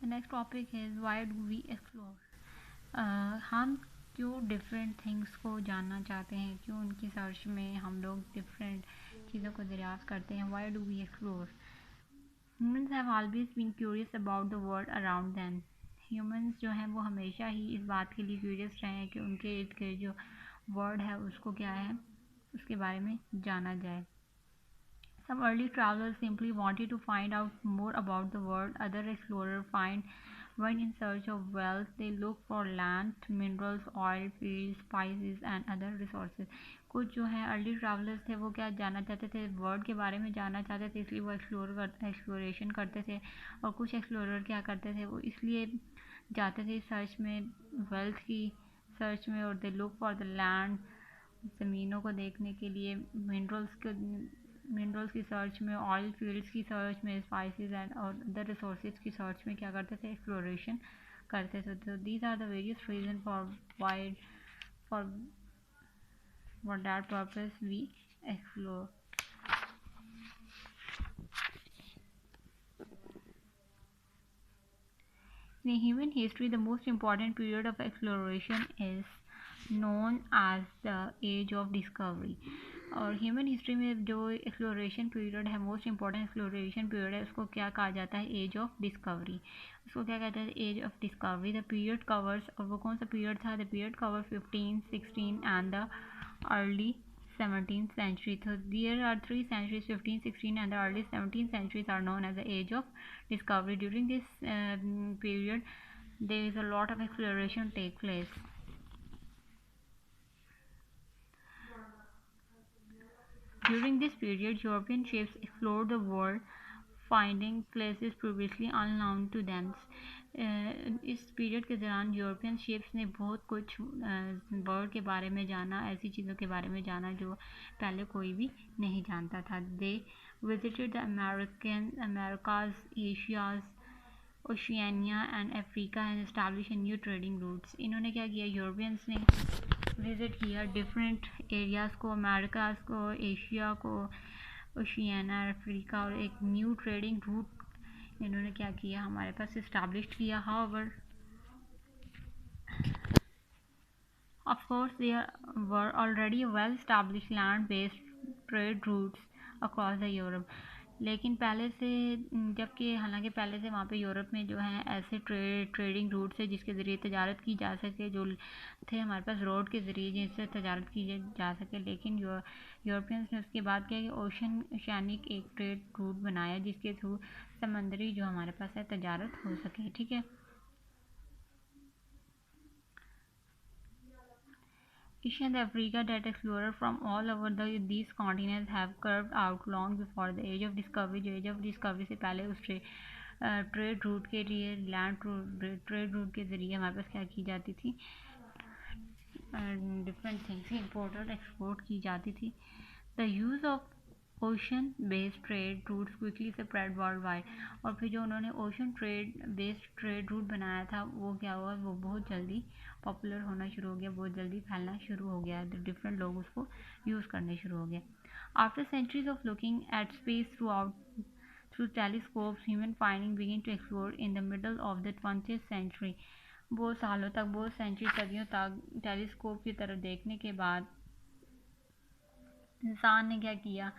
The next topic is why do we explore. हम क्यों different things को जानना चाहते हैं, क्यों उनकी सर्च में हम लोग डिफरेंट चीज़ों को दरियाफ्त करते हैं। Why do we explore. Humans have always been curious about the world around them. Humans जो हैं वो हमेशा ही इस बात के लिए क्यूरियस रहे हैं कि उनके इर्द गिर्द जो वर्ल्ड है उसको क्या है, उसके बारे में जाना जाए। Some early travelers simply wanted to find out more about the world. Other explorers went in search of wealth. They looked for land, minerals, oil, fields, spices and other resources. कुछ जो है अर्ली ट्रैवलर्स थे वो क्या जानना चाहते थे, world के बारे में जानना चाहते थे, इसलिए वो एक्सप्लोरेशन करते थे। और कुछ एक्सप्लोरर क्या करते थे, वो इसलिए जाते थे सर्च में, वेल्थ की सर्च में, और they look for the land, ज़मीनों को देखने के लिए, मिनरल्स की सर्च में, ऑयल फील्ड्स की सर्च में, स्पाइसेस एंड और अदर रिसोर्सेज की सर्च में क्या करते थे, एक्सप्लोरेशन करते थे। तो these are the various reason for why for that purpose we explore. In human history, the most important period of exploration is known as the age of discovery. और human history में जो exploration period है, most important exploration period है, उसको क्या कहा जाता है, एज ऑफ डिस्कवरी। उसको क्या कहते हैं, age of discovery. The period covers, और वो कौन सा पीरियड था, the period cover 15, 16 and the early 17th century. So there are three centuries, 15, 16 and the early 17th centuries are known as the age of discovery. During this period, there is a lot of exploration take place. During this period, European ships explored the world, finding places previously unknown to them. इस period के दौरान European ships ने बहुत कुछ world के बारे में जाना, ऐसी चीज़ों के बारे में जाना जो पहले कोई भी नहीं जानता था। They visited the Americas, Asias, Oceania and Africa and establish new trading routes. इन्होंने क्या किया, यूरोपियंस ने विज़िट किया डिफरेंट एरियाज़ को, अमेरिकाज को, एशिया को, ओशियाना, अफ्रीका, और एक न्यू ट्रेडिंग रूट इन्होंने क्या किया, हमारे पास इस्टेब्लिश किया। However of course there were already well established land based trade routes across the Europe. लेकिन पहले से, जबकि हालांकि पहले से वहाँ पे यूरोप में जो है ऐसे ट्रेडिंग रूट्स है जिसके ज़रिए तजारत की जा सके, जो थे हमारे पास रोड के ज़रिए जिससे तजारत की जा सके। लेकिन यूरोपियंस ने उसके बाद क्या कि ओशनिक एक ट्रेड रूट बनाया जिसके थ्रू समंदरी जो हमारे पास है तजारत हो सके। ठीक है। Asia and Africa, that explorers from all over these continents have carved out long before the age of discovery. जो एज ऑफ डिस्कवरी से पहले उस ट्रेड रूट के लिए, लैंड ट्रेड रूट के ज़रिए हमारे पास क्या की जाती थी, डिफरेंट थिंग्स इम्पोर्ट और एक्सपोर्ट की जाती थी। The use of ocean based trade routes quickly spread world wide. और फिर जो उन्होंने ओशन बेस्ड ट्रेड रूट बनाया था वो क्या हुआ, वो बहुत जल्दी पॉपुलर होना शुरू हो गया, बहुत जल्दी फैलना शुरू हो गया, डिफरेंट लोग उसको यूज़ करने शुरू हो गए। After centuries of looking at space through telescopes, human finding begin to explore in the middle of the 20th century। बहुत सालों तक, बहुत सेंचुरी, सदियों तक टेलीस्कोप की तरफ देखने के बाद इंसान ने क्या किया,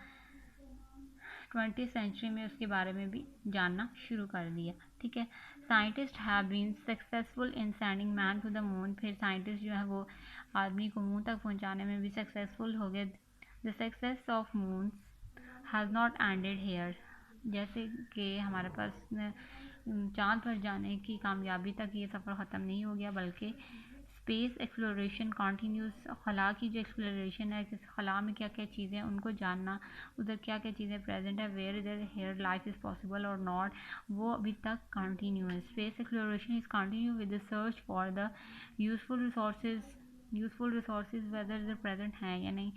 20th सेंचुरी में उसके बारे में भी जानना शुरू कर दिया। ठीक है। Scientist have been successful in sending man to the moon. फिर साइंटिस्ट जो है वो आदमी को मून तक पहुंचाने में भी सक्सेसफुल हो गए। The success of moon has not ended here. जैसे कि हमारे पास चाँद पर जाने की कामयाबी तक ये सफ़र ख़त्म नहीं हो गया, बल्कि स्पेस एक्सप्लोरेशन कॉन्टीन्यूस। खला की जो एक्सप्लोरेशन है, खला में क्या क्या चीज़ें उनको जानना, उधर क्या क्या चीज़ें प्रेजेंट है, वेयर इधर हेयर लाइफ इज़ पॉसिबल और नॉट, वो अभी तक कंटिन्यू है। Space exploration is continue with the search for the useful resources whether इधर प्रेजेंट हैं या नहीं,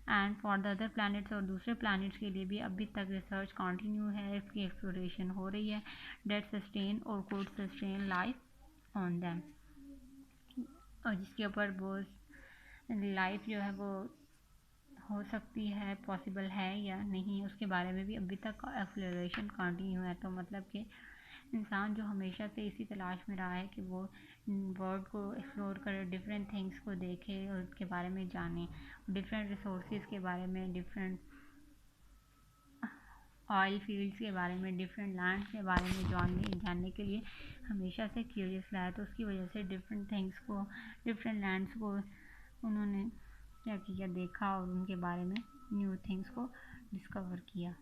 and for the other planets, और दूसरे प्लैनेट्स के लिए भी अभी तक रिसर्च कंटिन्यू है, इसकी एक्सप्लोरेशन हो रही है, डेट सस्टेन और could sustain life on them, और जिसके ऊपर बहुत लाइफ जो है वो हो सकती है, पॉसिबल है या नहीं, उसके बारे में भी अभी तक एक्सप्लोरेशन कंटिन्यू है। तो मतलब कि इंसान जो हमेशा से इसी तलाश में रहा है कि वो वर्ल्ड को एक्सप्लोर करे, डिफरेंट थिंग्स को देखे और उसके बारे में जाने, डिफरेंट रिसोर्सेज के बारे में, डिफरेंट ऑयल फील्ड्स के बारे में, डिफरेंट लैंड्स के बारे में जानने के लिए हमेशा से क्यूरियस रहा है। तो उसकी वजह से डिफरेंट थिंग्स को, डिफरेंट लैंड्स को उन्होंने क्या किया, देखा और उनके बारे में न्यू थिंग्स को डिस्कवर किया।